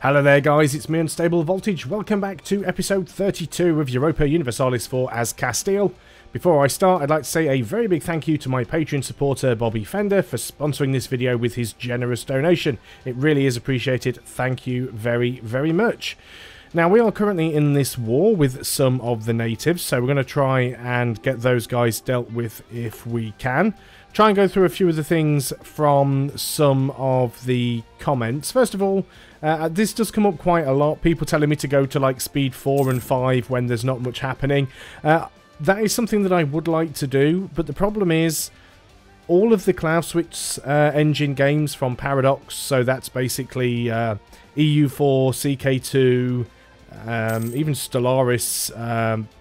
Hello there guys, it's me Unstable Voltage. Welcome back to episode 32 of Europa Universalis for As Castile. Before I start, I'd like to say a very big thank you to my Patreon supporter Bobby Fender for sponsoring this video with his generous donation. It really is appreciated. Thank you very, very much. Now, we are currently in this war with some of the natives, so we're going to try and get those guys dealt with if we can. Try and go through a few of the things from some of the comments. First of all, this does come up quite a lot. People telling me to go to like speed 4 and 5 when there's not much happening. That is something that I would like to do, but the problem is all of the Clausewitz engine games from Paradox, so that's basically EU4, CK2, even Stellaris,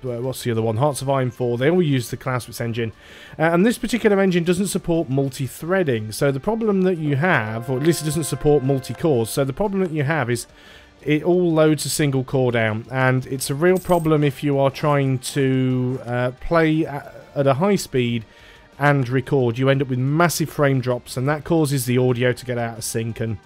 what's the other one? Hearts of Iron 4, they all use the Clausewitz engine. And this particular engine doesn't support multi-threading, so the problem that you have, or at least it doesn't support multi-cores, so the problem that you have is it all loads a single core down, and it's a real problem if you are trying to play at a high speed and record. You end up with massive frame drops, and that causes the audio to get out of sync. And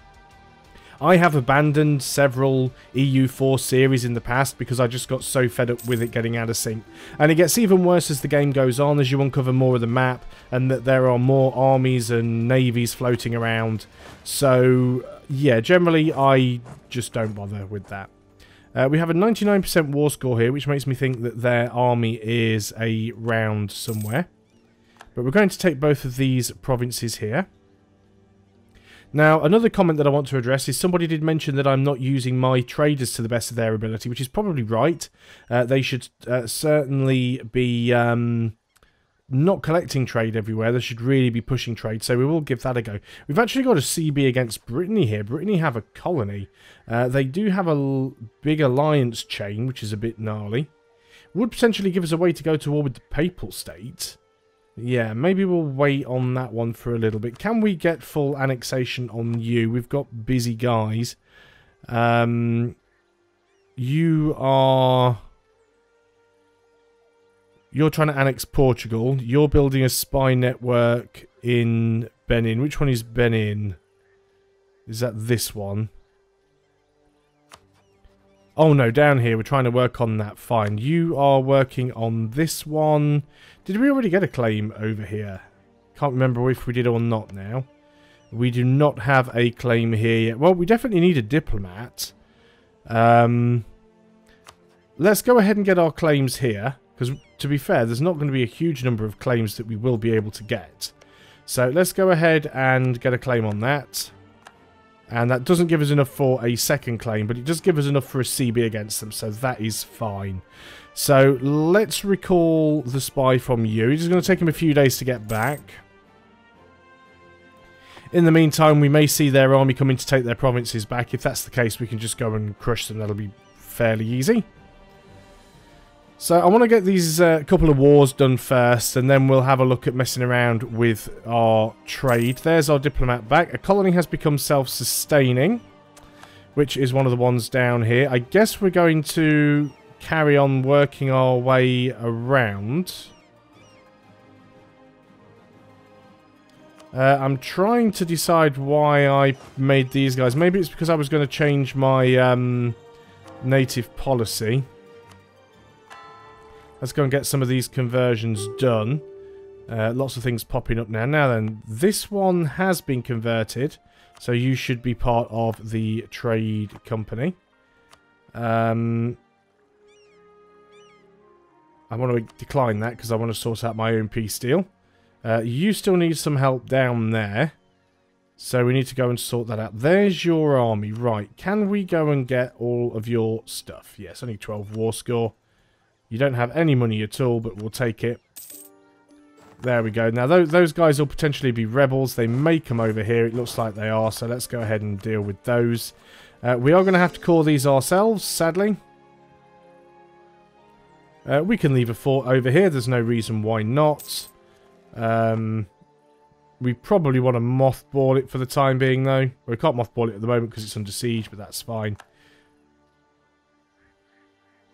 I have abandoned several EU4 series in the past because I just got so fed up with it getting out of sync. And it gets even worse as the game goes on, as you uncover more of the map, and that there are more armies and navies floating around. So, yeah, generally I just don't bother with that. We have a 99% war score here, which makes me think that their army is around somewhere. But we're going to take both of these provinces here. Now, another comment that I want to address is somebody did mention that I'm not using my traders to the best of their ability, which is probably right. They should certainly be not collecting trade everywhere. They should really be pushing trade, so we will give that a go. We've actually got a CB against Brittany here. Brittany have a colony. They do have a big alliance chain, which is a bit gnarly. Would potentially give us a way to go to war with the Papal State. Yeah, maybe we'll wait on that one for a little bit. Can we get full annexation on you? We've got busy guys. You're trying to annex Portugal. You're building a spy network in Benin. Which one is Benin? Is that this one? Oh no, down here. We're trying to work on that. Fine. You are working on this one. Did we already get a claim over here? Can't remember if we did or not now. We do not have a claim here yet. Well, we definitely need a diplomat. Let's go ahead and get our claims here. Because, to be fair, there's not going to be a huge number of claims that we will be able to get. So, let's go ahead and get a claim on that. And that doesn't give us enough for a second claim, but it does give us enough for a CB against them, so that is fine. So, let's recall the spy from you. It's going to take him a few days to get back. In the meantime, we may see their army coming to take their provinces back. If that's the case, we can just go and crush them. That'll be fairly easy. So, I want to get these couple of wars done first, and then we'll have a look at messing around with our trade. There's our diplomat back. A colony has become self-sustaining, which is one of the ones down here. I guess we're going to carry on working our way around. I'm trying to decide why I made these guys. Maybe it's because I was going to change my native policy. Let's go and get some of these conversions done. Lots of things popping up now. Now then, this one has been converted, so you should be part of the trade company. I want to decline that because I want to sort out my own peace deal. You still need some help down there, so we need to go and sort that out. There's your army. Right, can we go and get all of your stuff? Yes, only 12 war score. You don't have any money at all, but we'll take it. There we go. Now, those guys will potentially be rebels. They may come over here. It looks like they are, so let's go ahead and deal with those. We are going to have to core these ourselves, sadly. We can leave a fort over here. There's no reason why not. We probably want to mothball it for the time being, though. Well, we can't mothball it at the moment because it's under siege, but that's fine.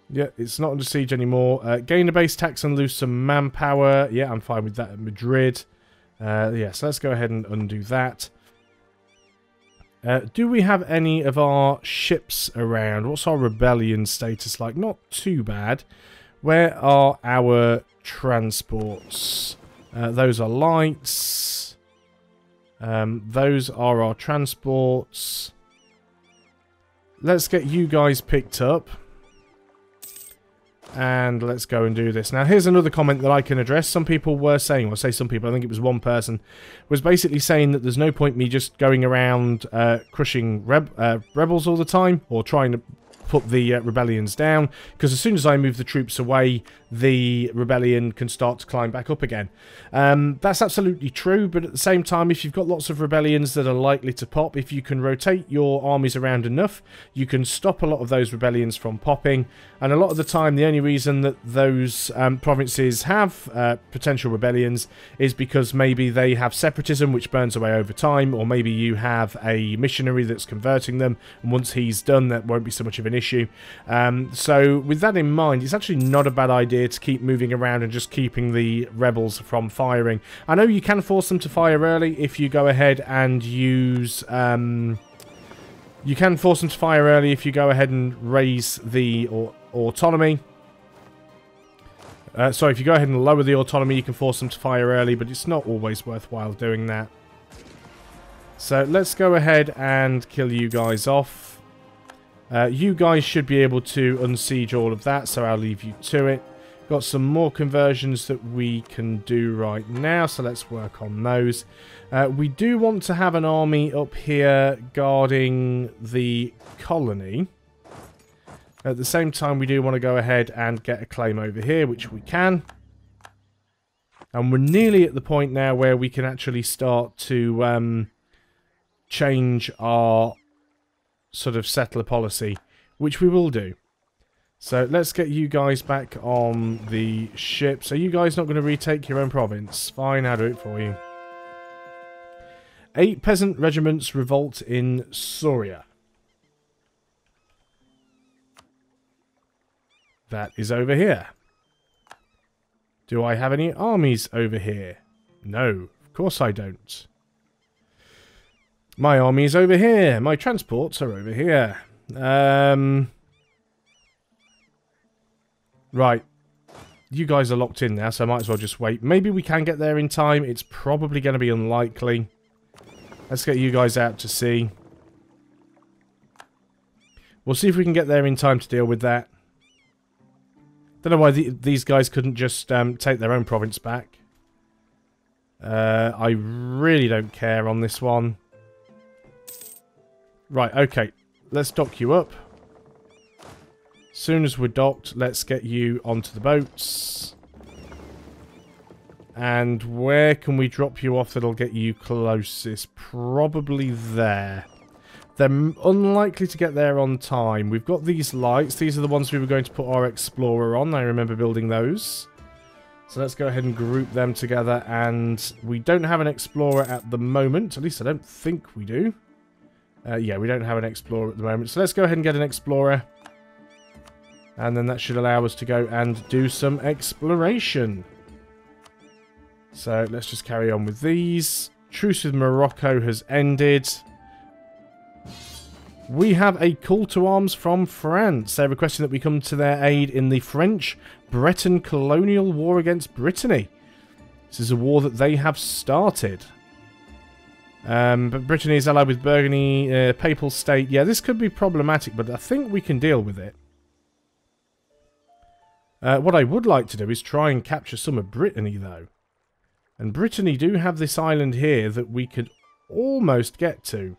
Yeah, it's not under siege anymore. Gain a base tax and lose some manpower. Yeah, I'm fine with that at Madrid. Yeah, so let's go ahead and undo that. Do we have any of our ships around? What's our rebellion status like? Not too bad. Where are our transports? Those are lights. Those are our transports. Let's get you guys picked up. And let's go and do this. Now, here's another comment that I can address. Some people were saying, or say some people, I think it was one person, was basically saying that there's no point me just going around crushing rebels all the time, or trying to put the rebellions down, because as soon as I move the troops away, the rebellion can start to climb back up again. That's absolutely true, but at the same time, if you've got lots of rebellions that are likely to pop, if you can rotate your armies around enough, you can stop a lot of those rebellions from popping, and a lot of the time, the only reason that those provinces have potential rebellions is because maybe they have separatism, which burns away over time, or maybe you have a missionary that's converting them, and once he's done, that won't be so much of an issue. So with that in mind, it's actually not a bad idea to keep moving around and just keeping the rebels from firing. I know you can force them to fire early if you go ahead and use... you can force them to fire early if you go ahead and raise the autonomy. Sorry, if you go ahead and lower the autonomy, you can force them to fire early, but it's not always worthwhile doing that. So let's go ahead and kill you guys off. You guys should be able to unsiege all of that, so I'll leave you to it. Got some more conversions that we can do right now, so let's work on those. We do want to have an army up here guarding the colony. At the same time, we do want to go ahead and get a claim over here, which we can. And we're nearly at the point now where we can actually start to change our sort of settler policy, which we will do. So let's get you guys back on the ship. So you guys not going to retake your own province? Fine, I'll do it for you. 8 peasant regiments revolt in Soria. That is over here. Do I have any armies over here? No, of course I don't. My army is over here. My transports are over here. Right. You guys are locked in now, so I might as well just wait. Maybe we can get there in time. It's probably going to be unlikely. Let's get you guys out to sea. We'll see if we can get there in time to deal with that. Don't know why these guys couldn't just take their own province back. I really don't care on this one. Right, okay. Let's dock you up. As soon as we're docked, let's get you onto the boats. And where can we drop you off that'll get you closest? Probably there. They're unlikely to get there on time. We've got these lights. These are the ones we were going to put our Explorer on. I remember building those. So let's go ahead and group them together. And we don't have an Explorer at the moment. At least I don't think we do. Yeah, we don't have an Explorer at the moment. So let's go ahead and get an Explorer. And then that should allow us to go and do some exploration. So let's just carry on with these. Truce with Morocco has ended. We have a call to arms from France. They're requesting that we come to their aid in the French-Breton colonial war against Brittany. This is a war that they have started. But Brittany is allied with Burgundy, Papal State. Yeah, this could be problematic, but I think we can deal with it. What I would like to do is try and capture some of Brittany, though. And Brittany do have this island here that we could almost get to.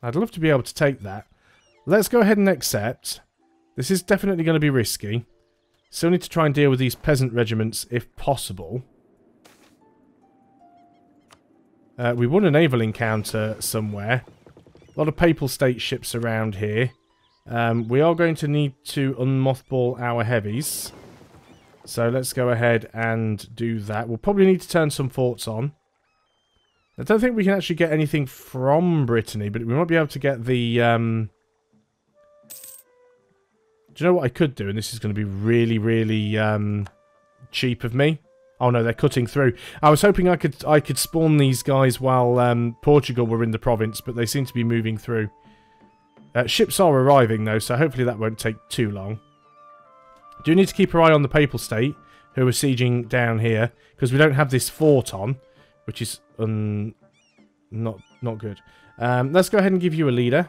I'd love to be able to take that. Let's go ahead and accept. This is definitely going to be risky. Still need to try and deal with these peasant regiments if possible. We won a naval encounter somewhere. A lot of Papal State ships around here. We are going to need to unmothball our heavies. So let's go ahead and do that. We'll probably need to turn some forts on. I don't think we can actually get anything from Brittany, but we might be able to get the... Do you know what I could do? And this is going to be really, really cheap of me. Oh no, they're cutting through. I was hoping I could spawn these guys while Portugal were in the province, but they seem to be moving through. Ships are arriving though, so hopefully that won't take too long. Do need to keep our eye on the Papal State, who are sieging down here, because we don't have this fort on, which is not good. Let's go ahead and give you a leader.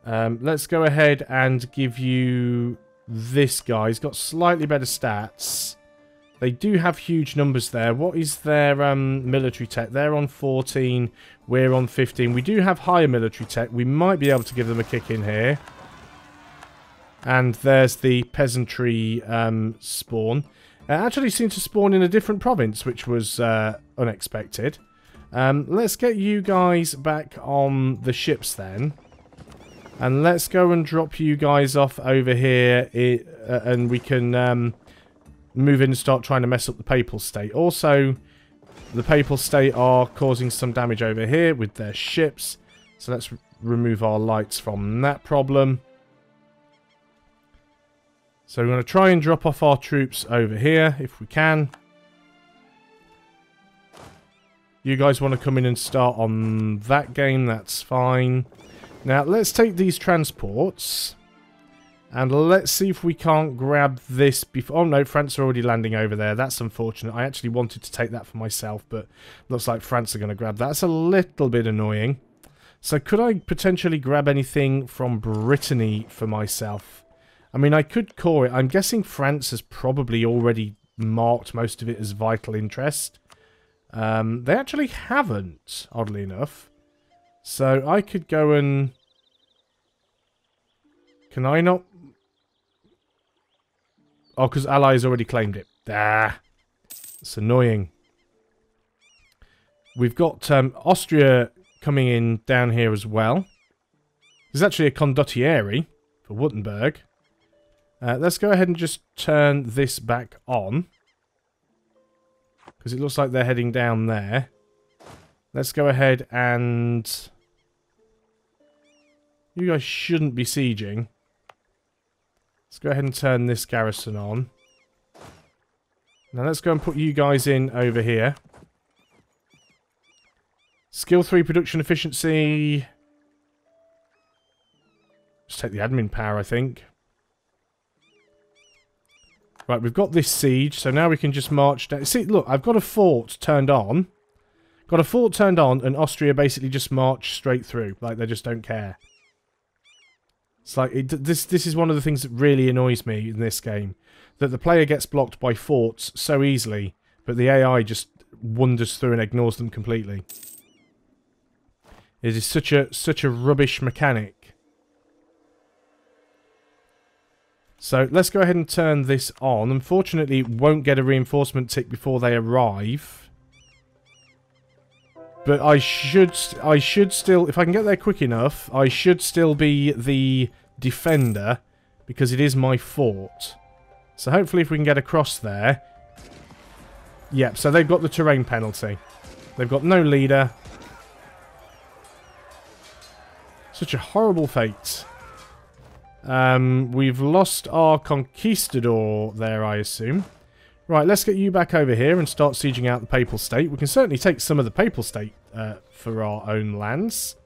Let's go ahead and give you this guy. He's got slightly better stats. They do have huge numbers there. What is their military tech? They're on 14. We're on 15. We do have higher military tech. We might be able to give them a kick in here. And there's the peasantry spawn. It actually seemed to spawn in a different province, which was unexpected. Let's get you guys back on the ships then. And let's go and drop you guys off over here. And we can move in and start trying to mess up the Papal State. Also, the Papal State are causing some damage over here with their ships. So let's remove our lights from that problem. So we're going to try and drop off our troops over here, if we can. You guys want to come in and start on that game, that's fine. Now, let's take these transports. And let's see if we can't grab this before... Oh no, France are already landing over there. That's unfortunate. I actually wanted to take that for myself, but looks like France are going to grab that. That's a little bit annoying. So could I potentially grab anything from Brittany for myself? I mean, I could core it. I'm guessing France has probably already marked most of it as vital interest. They actually haven't, oddly enough. So I could go and... Can I not? Oh, because Allies already claimed it. Ah, it's annoying. We've got Austria coming in down here as well. There's actually a condottieri for Württemberg. Let's go ahead and just turn this back on. Because it looks like they're heading down there. Let's go ahead and... You guys shouldn't be sieging. Let's go ahead and turn this garrison on. Now let's go and put you guys in over here. Skill 3 production efficiency. Just take the admin power, I think. Right, we've got this siege, so now we can just march down. See, look, I've got a fort turned on. Got a fort turned on, and Austria basically just march straight through. Like, they just don't care. It's like, this is one of the things that really annoys me in this game. That the player gets blocked by forts so easily, but the AI just wanders through and ignores them completely. It is such a rubbish mechanic. So let's go ahead and turn this on. Unfortunately, it won't get a reinforcement tick before they arrive. But I should still, if I can get there quick enough, I should still be the defender, because it is my fort. So hopefully if we can get across there. Yep, so they've got the terrain penalty. They've got no leader. Such a horrible fate. We've lost our conquistador there, I assume. Right, let's get you back over here and start sieging out the Papal State. We can certainly take some of the Papal State for our own lands.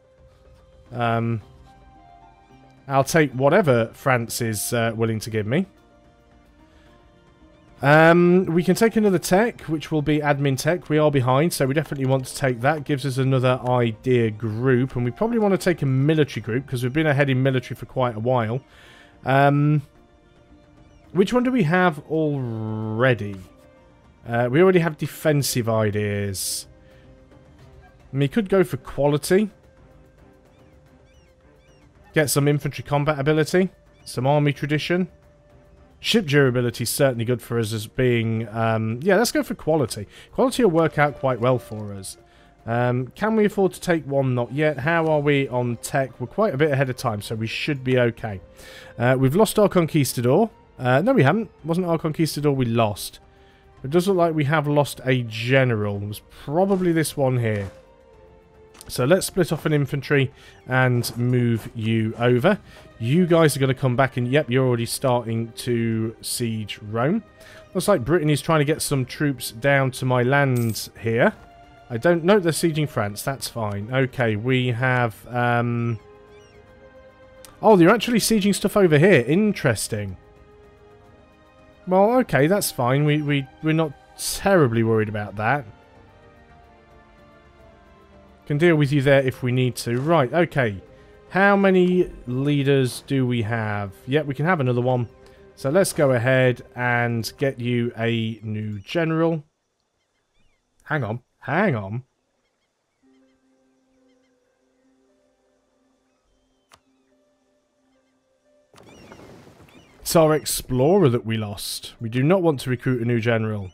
I'll take whatever France is willing to give me. We can take another tech, which will be admin tech. We are behind, so we definitely want to take that. Gives us another idea group, and we probably want to take a military group, because we've been ahead in military for quite a while. Which one do we have already? We already have defensive ideas. I mean, we could go for quality. Get some infantry combat ability. Some army tradition. Ship durability is certainly good for us as being... yeah, let's go for quality. Quality will work out quite well for us. Can we afford to take one? Not yet. How are we on tech? We're quite a bit ahead of time, so we should be okay. We've lost our conquistador. No, we haven't. Wasn't our conquistador we lost. It does look like we have lost a general. It was probably this one here. So let's split off an infantry and move you over. You guys are going to come back and, yep, you're already starting to siege Rome. Looks like Britain is trying to get some troops down to my lands here. I don't know they're sieging France. That's fine. Okay, we have... Oh, they're actually sieging stuff over here. Interesting. Well, okay, that's fine. We're not terribly worried about that. Can deal with you there if we need to. Right, okay. How many leaders do we have? Yep, we can have another one. So let's go ahead and get you a new general. Hang on. Hang on. It's our explorer that we lost. We do not want to recruit a new general.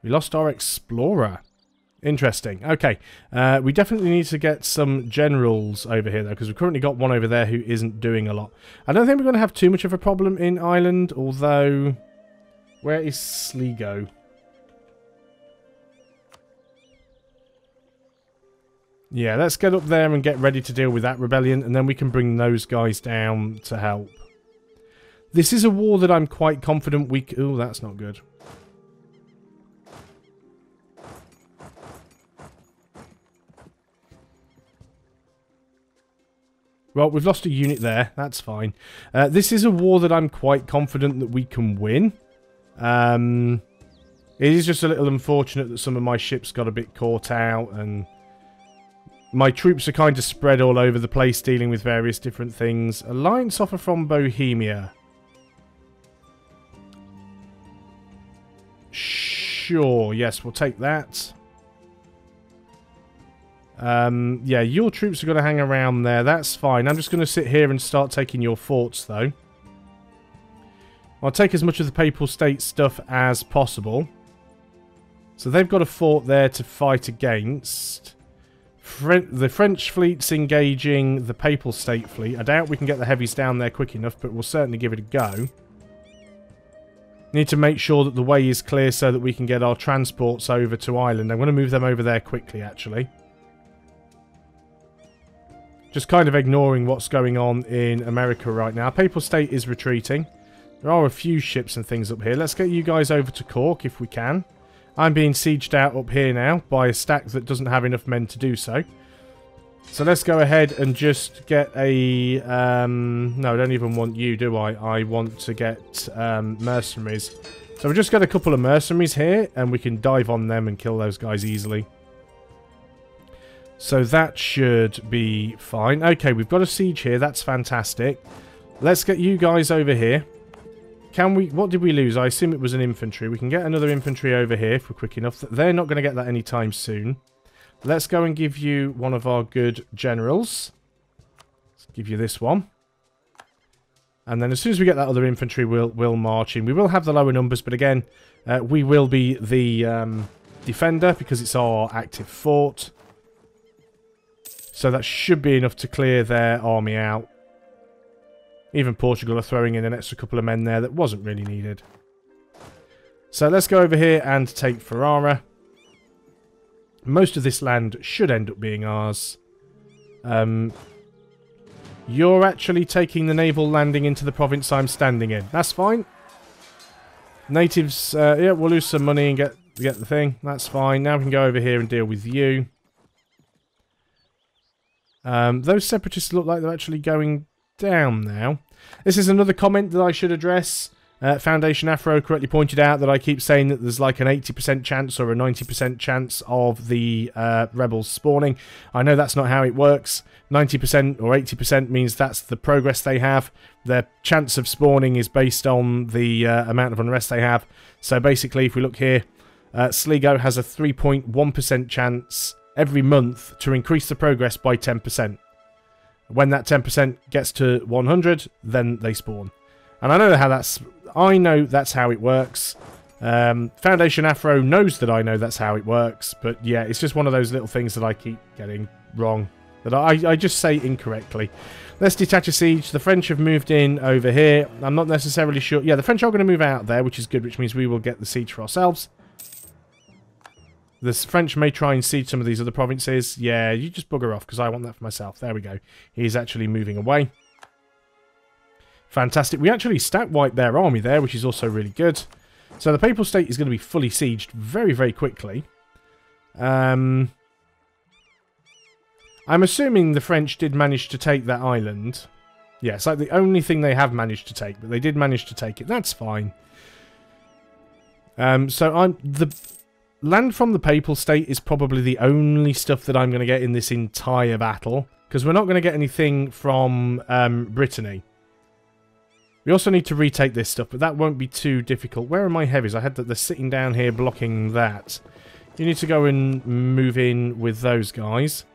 We lost our explorer. Interesting. Okay. We definitely need to get some generals over here, though, because we've currently got one over there who isn't doing a lot. I don't think we're going to have too much of a problem in Ireland, although... Where is Sligo? Yeah, let's get up there and get ready to deal with that rebellion, and then we can bring those guys down to help. This is a war that I'm quite confident we... Ooh, that's not good. Well, we've lost a unit there. That's fine. This is a war that I'm quite confident that we can win. It is just a little unfortunate that some of my ships got a bit caught out, and my troops are kind of spread all over the place dealing with various different things. Alliance offer from Bohemia. Sure, yes, we'll take that. Yeah, your troops are going to hang around there. That's fine. I'm just going to sit here and start taking your forts, though. I'll take as much of the Papal State stuff as possible. So they've got a fort there to fight against. The French fleet's engaging the Papal State fleet. I doubt we can get the heavies down there quick enough, but we'll certainly give it a go. Need to make sure that the way is clear so that we can get our transports over to Ireland. I'm going to move them over there quickly, actually. Just kind of ignoring what's going on in America right now. Papal State is retreating. There are a few ships and things up here. Let's get you guys over to Cork if we can. I'm being sieged out up here now by a stack that doesn't have enough men to do so. So let's go ahead and just get a... no, I don't even want you, do I? I want to get mercenaries. So we'll just get a couple of mercenaries here, and we can dive on them and kill those guys easily. So that should be fine. Okay, we've got a siege here. That's fantastic. Let's get you guys over here. Can we... What did we lose? I assume it was an infantry. We can get another infantry over here if we're quick enough. They're not going to get that anytime soon. Let's go and give you one of our good generals. Let's give you this one. And then as soon as we get that other infantry, we'll march in. We will have the lower numbers, but again, we will be the defender because it's our active fort. So that should be enough to clear their army out. Even Portugal are throwing in an extra couple of men there that wasn't really needed. So let's go over here and take Ferrara. Most of this land should end up being ours. You're actually taking the naval landing into the province I'm standing in. That's fine. Natives, yeah, we'll lose some money and get the thing. That's fine. Now we can go over here and deal with you. Those separatists look like they're actually going down now. This is another comment that I should address. Foundation Afro correctly pointed out that I keep saying that there's like an 80% chance or a 90% chance of the rebels spawning. I know that's not how it works. 90% or 80% means that's the progress they have. Their chance of spawning is based on the amount of unrest they have. So basically, if we look here, Sligo has a 3.1% chance every month to increase the progress by 10%. When that 10% gets to 100, then they spawn. And I know that's how it works. Foundation Afro knows that I know that's how it works, but yeah, it's just one of those little things that I keep getting wrong. That I just say incorrectly. Let's detach a siege. The French have moved in over here. I'm not necessarily sure. Yeah, the French are going to move out there, which is good, which means we will get the siege for ourselves. The French may try and siege some of these other provinces. Yeah, you just bugger off, because I want that for myself. There we go. He's actually moving away. Fantastic. We actually stack wiped their army there, which is also really good. So the Papal State is going to be fully sieged very, very quickly. I'm assuming the French did manage to take that island. Yeah, it's like the only thing they have managed to take, but they did manage to take it. That's fine. So the land from the Papal State is probably the only stuff that I'm going to get in this entire battle, because we're not going to get anything from Brittany. We also need to retake this stuff, but that won't be too difficult. Where are my heavies? I had that they're sitting down here blocking that. You need to go and move in with those guys.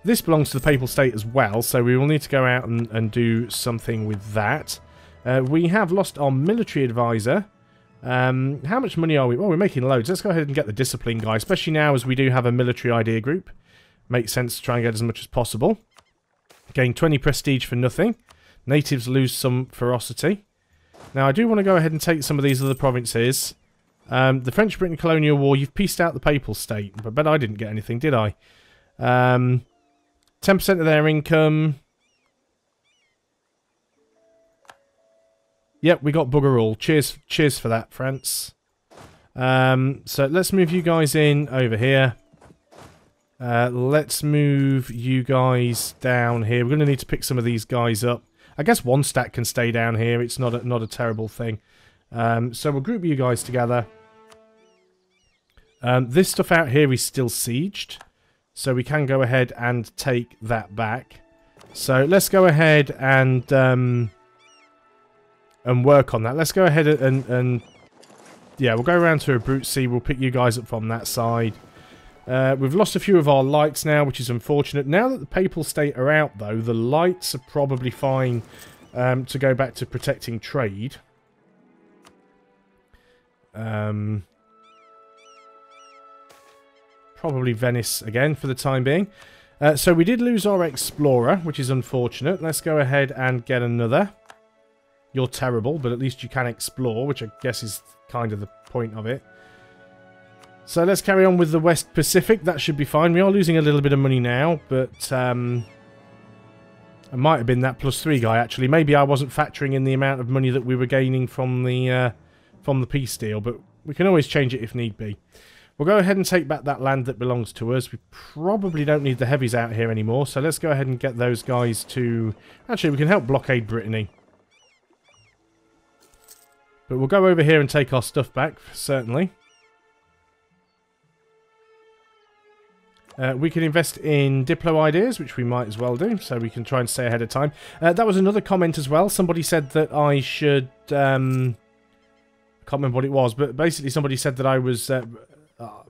This belongs to the Papal State as well, so we will need to go out and do something with that. We have lost our military advisor. How much money are we? Well, we're making loads. Let's go ahead and get the discipline guy, especially now as we do have a military idea group. Makes sense to try and get as much as possible. Gain 20 prestige for nothing. Natives lose some ferocity. Now, I do want to go ahead and take some of these other provinces. The French-Britain colonial war, you've pieced out the Papal State, but I didn't get anything, did I? 10% of their income. Yep, we got bugger all. Cheers for that, France. So let's move you guys in over here. Let's move you guys down here. We're going to need to pick some of these guys up. I guess one stack can stay down here. It's not a terrible thing. So we'll group you guys together. This stuff out here is still sieged, so we can go ahead and take that back. So let's go ahead and work on that. Let's go ahead and yeah, we'll go around to a brute sea. We'll pick you guys up from that side. We've lost a few of our lights now, which is unfortunate. Now that the Papal State are out, though, the lights are probably fine to go back to protecting trade. Probably Venice again for the time being. So we did lose our Explorer, which is unfortunate. Let's go ahead and get another. You're terrible, but at least you can explore, which I guess is kind of the point of it. So let's carry on with the West Pacific. That should be fine. We are losing a little bit of money now, but it might have been that +3 guy, actually. Maybe I wasn't factoring in the amount of money that we were gaining from the peace deal, but we can always change it if need be. We'll go ahead and take back that land that belongs to us. We probably don't need the heavies out here anymore, so let's go ahead and get those guys to... Actually, we can help blockade Brittany. But we'll go over here and take our stuff back, certainly. We can invest in Diplo ideas, which we might as well do, so we can try and stay ahead of time. That was another comment as well. Somebody said that I should... I can't remember what it was, but basically somebody said that I was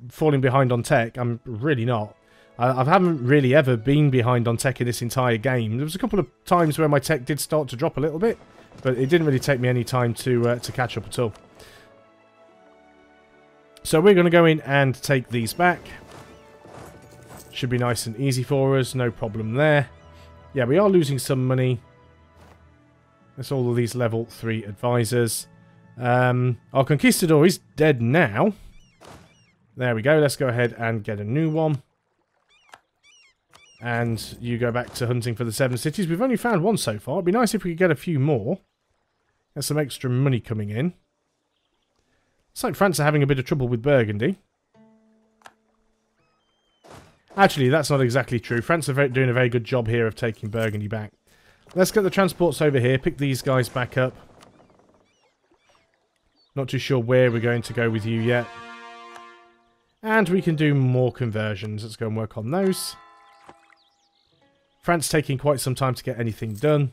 falling behind on tech. I'm really not. I haven't really ever been behind on tech in this entire game. There was a couple of times where my tech did start to drop a little bit, but it didn't really take me any time to catch up at all. So we're going to go in and take these back. Should be nice and easy for us, no problem there. Yeah, we are losing some money. That's all of these level 3 advisors. Our conquistador is dead now. There we go, let's go ahead and get a new one. And you go back to hunting for the 7 cities. We've only found one so far. It'd be nice if we could get a few more. Get some extra money coming in. Looks like France are having a bit of trouble with Burgundy. Actually, that's not exactly true. France are doing a very good job here of taking Burgundy back. Let's get the transports over here. Pick these guys back up. Not too sure where we're going to go with you yet. And we can do more conversions. Let's go and work on those. France taking quite some time to get anything done.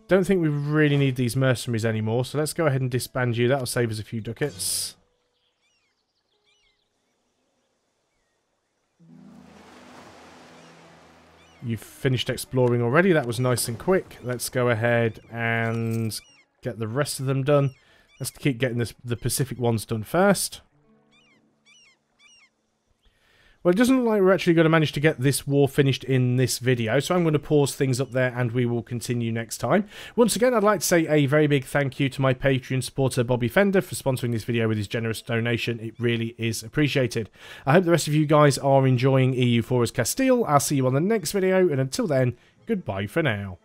Don't think we really need these mercenaries anymore, so let's go ahead and disband you. That'll save us a few ducats. You've finished exploring already. That was nice and quick. Let's go ahead and get the rest of them done. Let's keep getting the Pacific ones done first. Well, it doesn't look like we're actually going to manage to get this war finished in this video, so I'm going to pause things up there and we will continue next time. Once again, I'd like to say a very big thank you to my Patreon supporter Bobby Fender for sponsoring this video with his generous donation. It really is appreciated. I hope the rest of you guys are enjoying EU4 as Castile. I'll see you on the next video, and until then, goodbye for now.